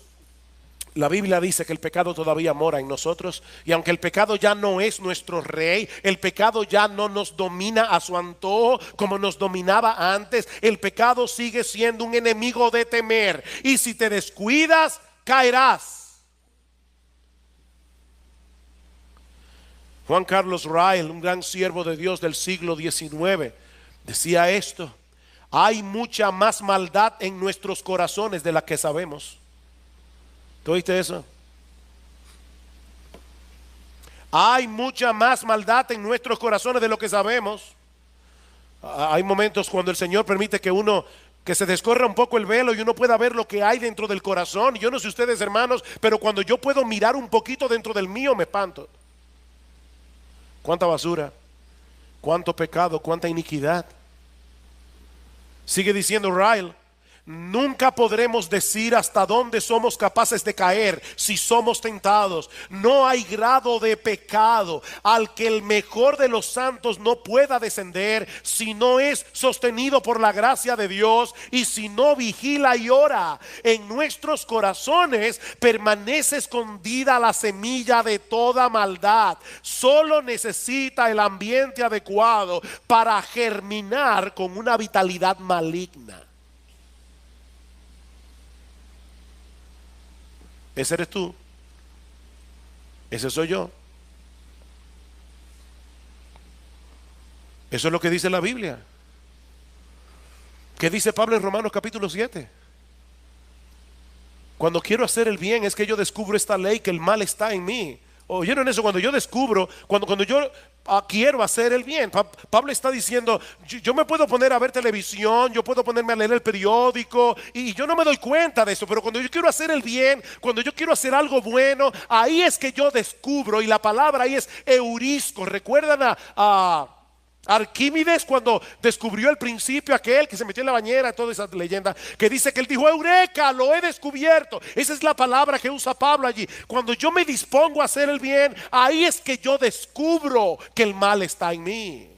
la Biblia dice que el pecado todavía mora en nosotros, y aunque el pecado ya no es nuestro rey, el pecado ya no nos domina a su antojo como nos dominaba antes. El pecado sigue siendo un enemigo de temer, y si te descuidas, caerás. Juan Carlos Rael, un gran siervo de Dios del siglo XIX, decía esto: hay mucha más maldad en nuestros corazones de la que sabemos. ¿Tú oíste eso? Hay mucha más maldad en nuestros corazones de lo que sabemos. Hay momentos cuando el Señor permite que se descorra un poco el velo y uno pueda ver lo que hay dentro del corazón. Yo no sé ustedes, hermanos, pero cuando yo puedo mirar un poquito dentro del mío, me espanto. Cuánta basura, cuánto pecado, cuánta iniquidad. Sigue diciendo Ryle: nunca podremos decir hasta dónde somos capaces de caer si somos tentados. No hay grado de pecado al que el mejor de los santos no pueda descender si no es sostenido por la gracia de Dios y si no vigila y ora. En nuestros corazones permanece escondida la semilla de toda maldad. Solo necesita el ambiente adecuado para germinar con una vitalidad maligna. Ese eres tú. Ese soy yo. Eso es lo que dice la Biblia. ¿Qué dice Pablo en Romanos capítulo 7? Cuando quiero hacer el bien es que yo descubro esta ley, que el mal está en mí. ¿Oyeron eso? Cuando yo descubro, cuando yo quiero hacer el bien. Pablo está diciendo, yo me puedo poner a ver televisión, yo puedo ponerme a leer el periódico y yo no me doy cuenta de eso, pero cuando yo quiero hacer el bien, cuando yo quiero hacer algo bueno, ahí es que yo descubro, y la palabra ahí es eurisco. ¿Recuerdan a Arquímedes cuando descubrió el principio aquel que se metió en la bañera? Toda esa leyenda que dice que él dijo: eureka, lo he descubierto. Esa es la palabra que usa Pablo allí. Cuando yo me dispongo a hacer el bien, ahí es que yo descubro que el mal está en mí.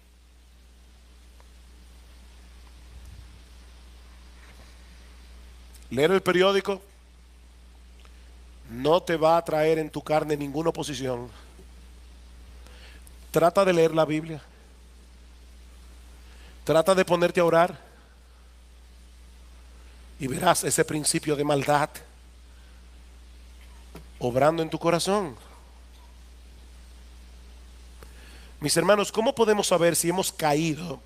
Leer el periódico no te va a traer en tu carne ninguna oposición. Trata de leer la Biblia. Trata de ponerte a orar y verás ese principio de maldad obrando en tu corazón. Mis hermanos, ¿cómo podemos saber si hemos caído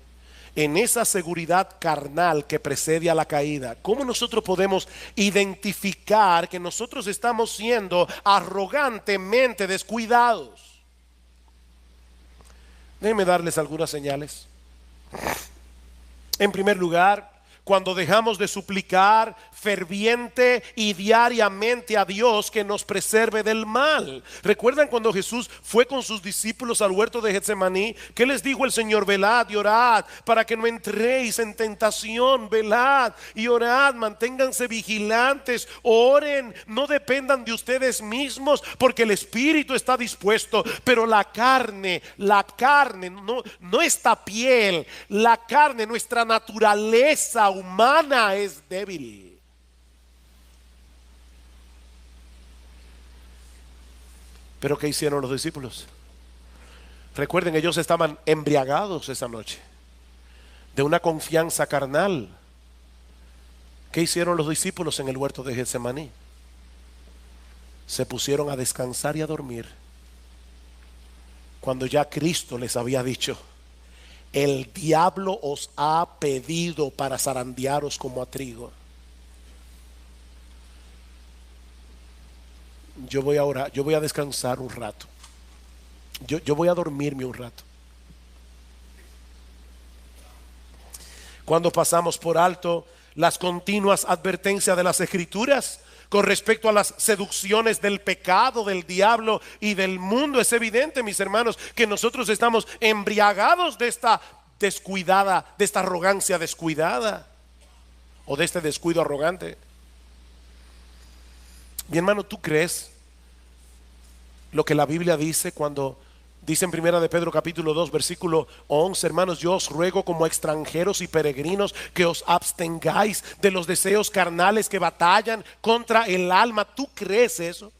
en esa seguridad carnal que precede a la caída? ¿Cómo nosotros podemos identificar que nosotros estamos siendo arrogantemente descuidados? Déjenme darles algunas señales. En primer lugar, cuando dejamos de suplicar ferviente y diariamente a Dios que nos preserve del mal. ¿Recuerdan cuando Jesús fue con sus discípulos al huerto de Getsemaní? ¿Qué les dijo el Señor? Velad y orad para que no entréis en tentación. Velad y orad, manténganse vigilantes, oren, no dependan de ustedes mismos, porque el espíritu está dispuesto, pero la carne, no esta piel, la carne, nuestra naturaleza humana es débil. Pero ¿qué hicieron los discípulos? Recuerden, ellos estaban embriagados esa noche de una confianza carnal. ¿Qué hicieron los discípulos en el huerto de Getsemaní? Se pusieron a descansar y a dormir, cuando ya Cristo les había dicho: el diablo os ha pedido para zarandearos como a trigo. Yo voy a orar, yo voy a descansar un rato, yo voy a dormirme un rato. Cuando pasamos por alto las continuas advertencias de las Escrituras con respecto a las seducciones del pecado, del diablo y del mundo, es evidente, mis hermanos, que nosotros estamos embriagados de esta descuidada, de esta arrogancia descuidada, o de este descuido arrogante. Mi hermano, ¿tú crees lo que la Biblia dice cuando dice en primera de Pedro capítulo 2 versículo 11? Hermanos, yo os ruego como extranjeros y peregrinos que os abstengáis de los deseos carnales que batallan contra el alma. ¿Tú crees eso?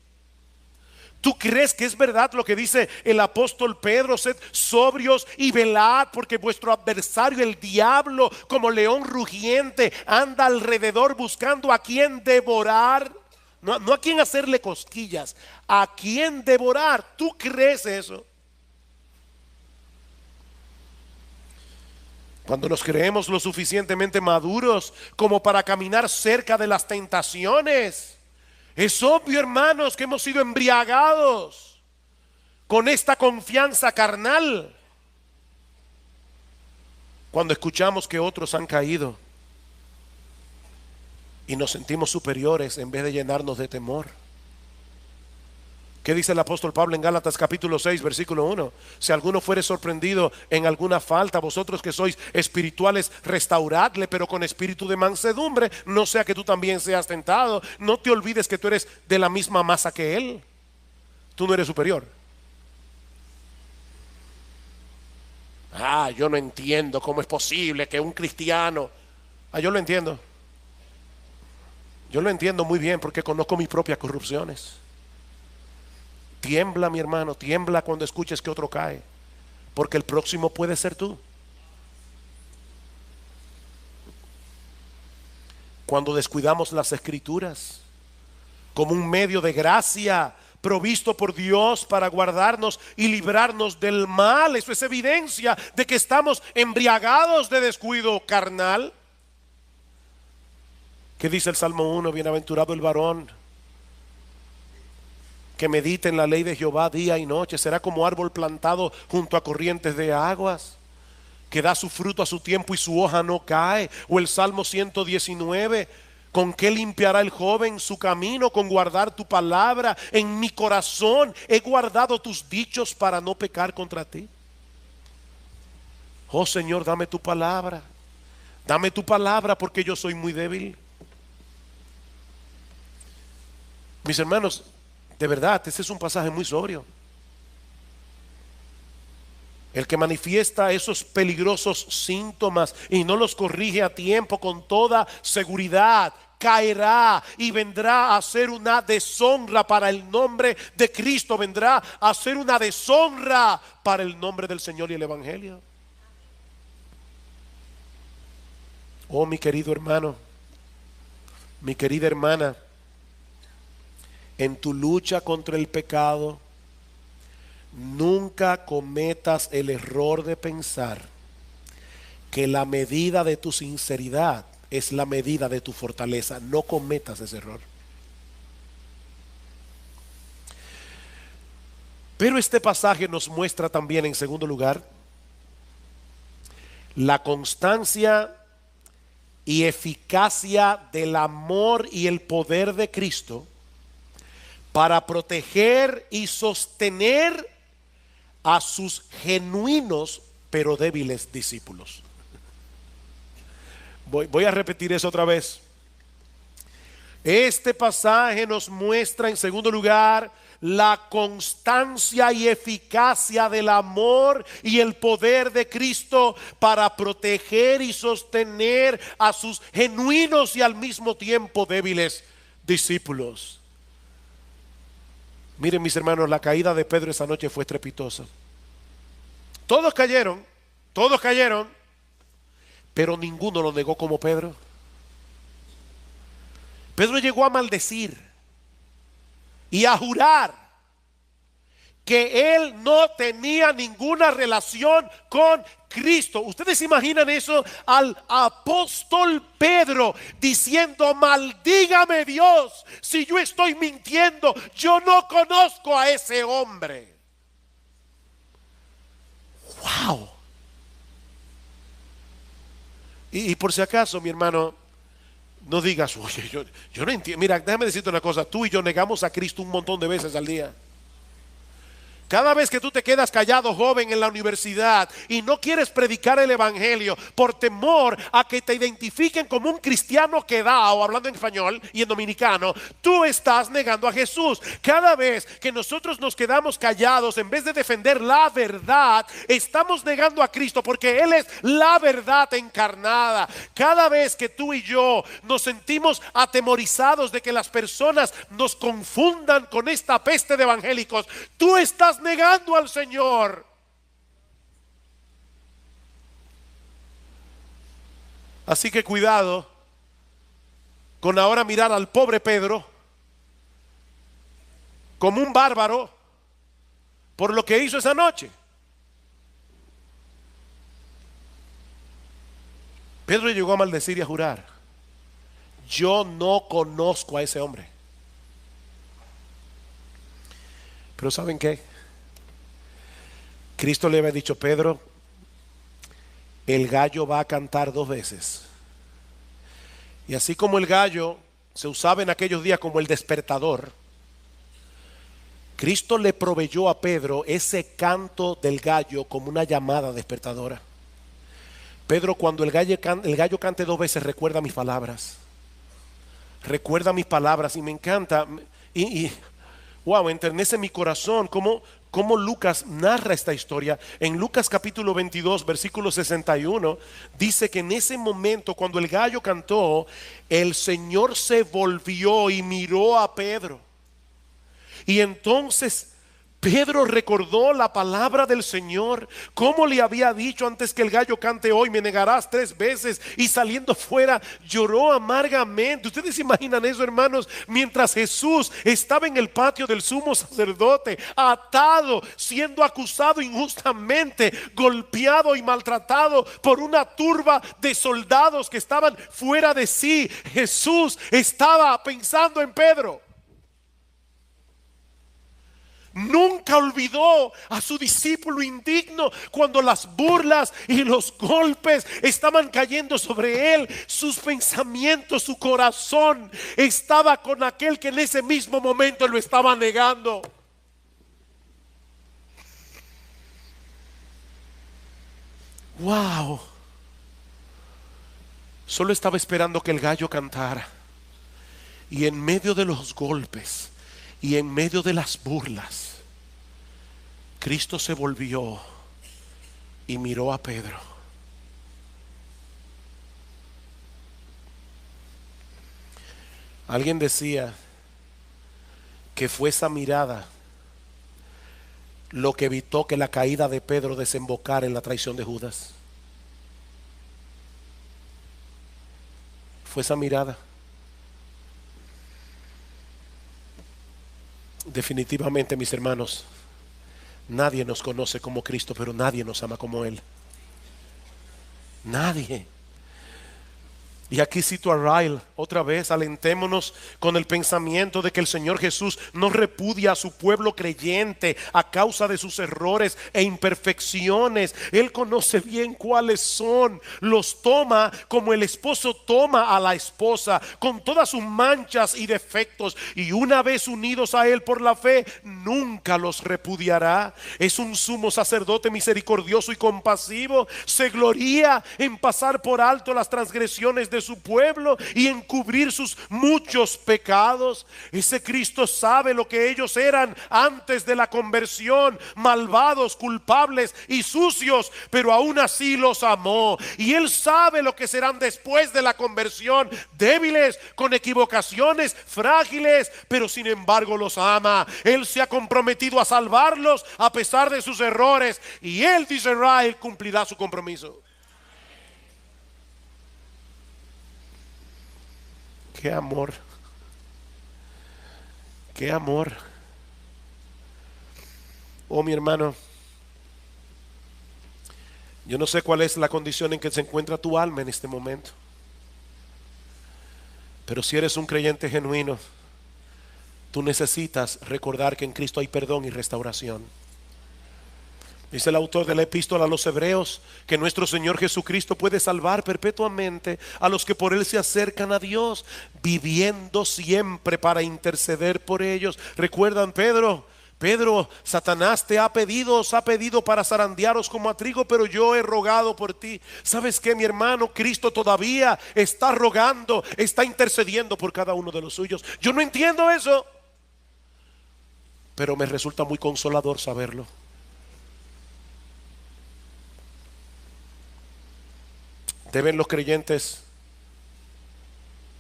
¿Tú crees que es verdad lo que dice el apóstol Pedro? Sed sobrios y velad, porque vuestro adversario el diablo, como león rugiente, anda alrededor buscando a quien devorar. No a quien hacerle cosquillas, a quien devorar. ¿Tú crees eso? Cuando nos creemos lo suficientemente maduros como para caminar cerca de las tentaciones, es obvio, hermanos, que hemos sido embriagados con esta confianza carnal. Cuando escuchamos que otros han caído y nos sentimos superiores en vez de llenarnos de temor. ¿Qué dice el apóstol Pablo en Gálatas capítulo 6 versículo 1? Si alguno fuere sorprendido en alguna falta, vosotros que sois espirituales, restauradle, pero con espíritu de mansedumbre, no sea que tú también seas tentado. No te olvides que tú eres de la misma masa que él. Tú no eres superior. Yo no entiendo cómo es posible que un cristiano. Yo lo entiendo. Yo lo entiendo muy bien porque conozco mis propias corrupciones. Tiembla, mi hermano, tiembla cuando escuches que otro cae, porque el próximo puede ser tú. Cuando descuidamos las Escrituras como un medio de gracia provisto por Dios para guardarnos y librarnos del mal. Eso es evidencia de que estamos embriagados de descuido carnal. ¿Qué dice el Salmo 1? Bienaventurado el varón que medita en la ley de Jehová día y noche. Será como árbol plantado junto a corrientes de aguas, que da su fruto a su tiempo y su hoja no cae. O el Salmo 119: ¿con qué limpiará el joven su camino? Con guardar tu palabra. En mi corazón he guardado tus dichos para no pecar contra ti. Oh Señor, dame tu palabra. Dame tu palabra porque yo soy muy débil. Mis hermanos, de verdad, este es un pasaje muy sobrio. El que manifiesta esos peligrosos síntomas y no los corrige a tiempo, con toda seguridad caerá y vendrá a ser una deshonra para el nombre de Cristo. Vendrá a ser una deshonra para el nombre del Señor y el Evangelio. Oh, mi querido hermano, mi querida hermana, en tu lucha contra el pecado, nunca cometas el error de pensar que la medida de tu sinceridad es la medida de tu fortaleza. No cometas ese error. Pero este pasaje nos muestra también, en segundo lugar, la constancia y eficacia del amor y el poder de Cristo para proteger y sostener a sus genuinos pero débiles discípulos. Voy a repetir eso otra vez. Este pasaje nos muestra, en segundo lugar, la constancia y eficacia del amor y el poder de Cristo para proteger y sostener a sus genuinos y al mismo tiempo débiles discípulos. Miren, mis hermanos, la caída de Pedro esa noche fue estrepitosa. Todos cayeron, pero ninguno lo negó como Pedro. Pedro llegó a maldecir y a jurar que él no tenía ninguna relación con Cristo. ¿Ustedes imaginan eso? Al apóstol Pedro diciendo: maldígame Dios si yo estoy mintiendo, yo no conozco a ese hombre. Wow. Y por si acaso, mi hermano, no digas: oye, yo no entiendo. Mira, déjame decirte una cosa: tú y yo negamos a Cristo un montón de veces al día. Cada vez que tú te quedas callado, joven, en la universidad y no quieres predicar el evangelio por temor a que te identifiquen como un cristiano quedado, hablando en español y en dominicano, tú estás negando a Jesús. Cada vez que nosotros nos quedamos callados, en vez de defender la verdad, estamos negando a Cristo, porque Él es la verdad encarnada. Cada vez que tú y yo nos sentimos atemorizados de que las personas nos confundan con esta peste de evangélicos, tú estás negando al Señor. Así que cuidado con ahora mirar al pobre Pedro como un bárbaro por lo que hizo esa noche. Pedro llegó a maldecir y a jurar: yo no conozco a ese hombre. Pero ¿saben qué? Cristo le había dicho: Pedro, el gallo va a cantar 2 veces. Y así como el gallo se usaba en aquellos días como el despertador, Cristo le proveyó a Pedro ese canto del gallo como una llamada despertadora. Pedro, cuando el gallo cante 2 veces, recuerda mis palabras. Recuerda mis palabras. Y me encanta. Wow, enternece mi corazón cómo Lucas narra esta historia. En Lucas capítulo 22, versículo 61, dice que en ese momento, cuando el gallo cantó, el Señor se volvió y miró a Pedro. Y entonces Pedro recordó la palabra del Señor, cómo le había dicho: antes que el gallo cante hoy me negarás 3 veces. Y saliendo fuera lloró amargamente. ¿Ustedes se imaginan eso, hermanos? Mientras Jesús estaba en el patio del sumo sacerdote, atado, siendo acusado injustamente, golpeado y maltratado por una turba de soldados que estaban fuera de sí, Jesús estaba pensando en Pedro. Nunca olvidó a su discípulo indigno cuando las burlas y los golpes estaban cayendo sobre él. Sus pensamientos, su corazón estaba con aquel que en ese mismo momento lo estaba negando. Wow. Solo estaba esperando que el gallo cantara. Y en medio de los golpes y en medio de las burlas, Cristo se volvió y miró a Pedro. Alguien decía que fue esa mirada lo que evitó que la caída de Pedro desembocara en la traición de Judas. Fue esa mirada. Definitivamente, mis hermanos, nadie nos conoce como Cristo, pero nadie nos ama como Él. Nadie. Y aquí cito a Ryle otra vez: alentémonos con el pensamiento de que el Señor Jesús no repudia a su pueblo creyente a causa de sus errores e imperfecciones. Él conoce bien cuáles son, los toma como el esposo toma a la esposa, con todas sus manchas y defectos, y una vez unidos a Él por la fe, nunca los repudiará. Es un sumo sacerdote misericordioso y compasivo. Se gloría en pasar por alto las transgresiones de su pueblo y encubrir sus muchos pecados. Ese Cristo sabe lo que ellos eran antes de la conversión: malvados, culpables y sucios, pero aún así los amó. Y Él sabe lo que serán después de la conversión: débiles, con equivocaciones, frágiles, pero sin embargo los ama. Él se ha comprometido a salvarlos a pesar de sus errores, y Él, dice Israel, cumplirá su compromiso. Qué amor, qué amor. Oh, mi hermano, yo no sé cuál es la condición en que se encuentra tu alma en este momento, pero si eres un creyente genuino, tú necesitas recordar que en Cristo hay perdón y restauración. Dice el autor de la epístola a los Hebreos que nuestro Señor Jesucristo puede salvar perpetuamente a los que por Él se acercan a Dios, viviendo siempre para interceder por ellos. ¿Recuerdan Pedro? Satanás te ha pedido, os ha pedido para zarandearos como a trigo, pero yo he rogado por ti. ¿Sabes qué, mi hermano? Cristo todavía está rogando, está intercediendo por cada uno de los suyos. Yo no entiendo eso, pero me resulta muy consolador saberlo. ¿Deben los creyentes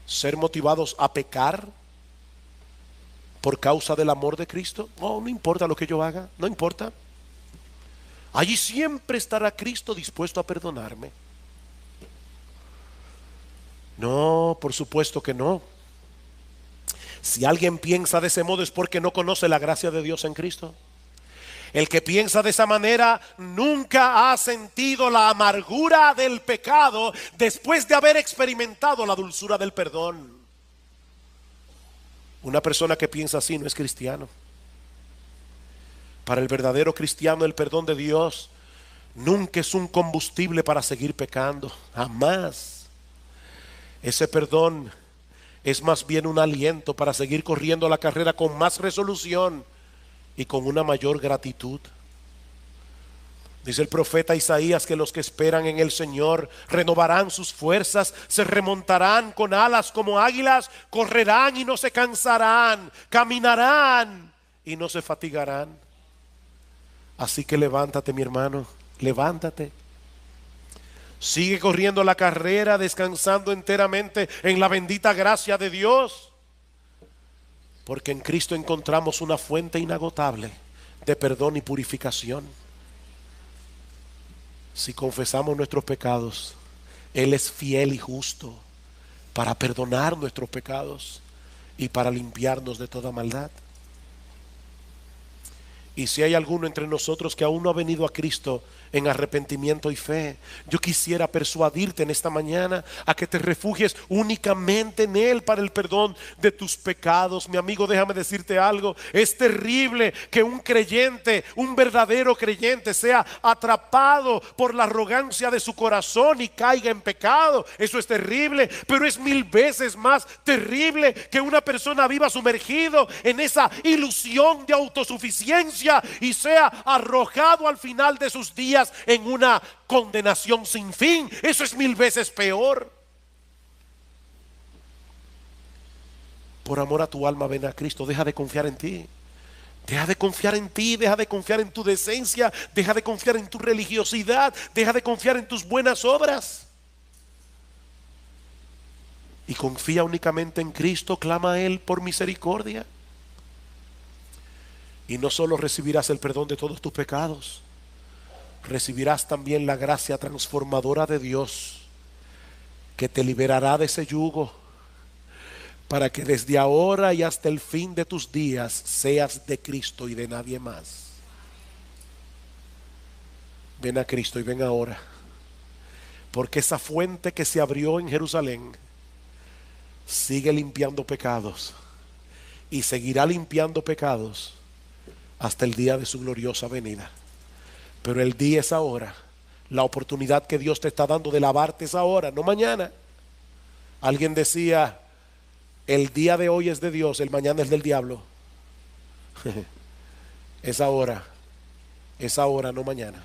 ser motivados a pecar por causa del amor de Cristo? No, no importa lo que yo haga, no importa. Allí siempre estará Cristo dispuesto a perdonarme. No, por supuesto que no. Si alguien piensa de ese modo es porque no conoce la gracia de Dios en Cristo. El que piensa de esa manera nunca ha sentido la amargura del pecado después de haber experimentado la dulzura del perdón. Una persona que piensa así no es cristiano. Para el verdadero cristiano, el perdón de Dios nunca es un combustible para seguir pecando, jamás. Ese perdón es más bien un aliento para seguir corriendo la carrera con más resolución y con una mayor gratitud. Dice el profeta Isaías que los que esperan en el Señor renovarán sus fuerzas, se remontarán con alas como águilas, correrán y no se cansarán, caminarán y no se fatigarán. Así que levántate, mi hermano, levántate. Sigue corriendo la carrera, descansando enteramente en la bendita gracia de Dios. Porque en Cristo encontramos una fuente inagotable de perdón y purificación. Si confesamos nuestros pecados, Él es fiel y justo para perdonar nuestros pecados y para limpiarnos de toda maldad. Y si hay alguno entre nosotros que aún no ha venido a Cristo en arrepentimiento y fe, yo quisiera persuadirte en esta mañana a que te refugies únicamente en Él para el perdón de tus pecados. Mi amigo, déjame decirte algo: es terrible que un creyente, un verdadero creyente, sea atrapado por la arrogancia de su corazón y caiga en pecado. Eso es terrible, pero es 1000 veces más terrible que una persona viva sumergido en esa ilusión de autosuficiencia y sea arrojado al final de sus días en una condenación sin fin. Eso es 1000 veces peor. Por amor a tu alma, ven a Cristo. Deja de confiar en ti. Deja de confiar en ti, deja de confiar en tu decencia, deja de confiar en tu religiosidad, deja de confiar en tus buenas obras. Y confía únicamente en Cristo, clama a Él por misericordia. Y no solo recibirás el perdón de todos tus pecados, recibirás también la gracia transformadora de Dios, que te liberará de ese yugo, para que desde ahora y hasta el fin de tus días seas de Cristo y de nadie más. Ven a Cristo y ven ahora, porque esa fuente que se abrió en Jerusalén sigue limpiando pecados y seguirá limpiando pecados hasta el día de su gloriosa venida. Pero el día es ahora. La oportunidad que Dios te está dando de lavarte es ahora, no mañana. Alguien decía: el día de hoy es de Dios, el mañana es del diablo. Es ahora, no mañana.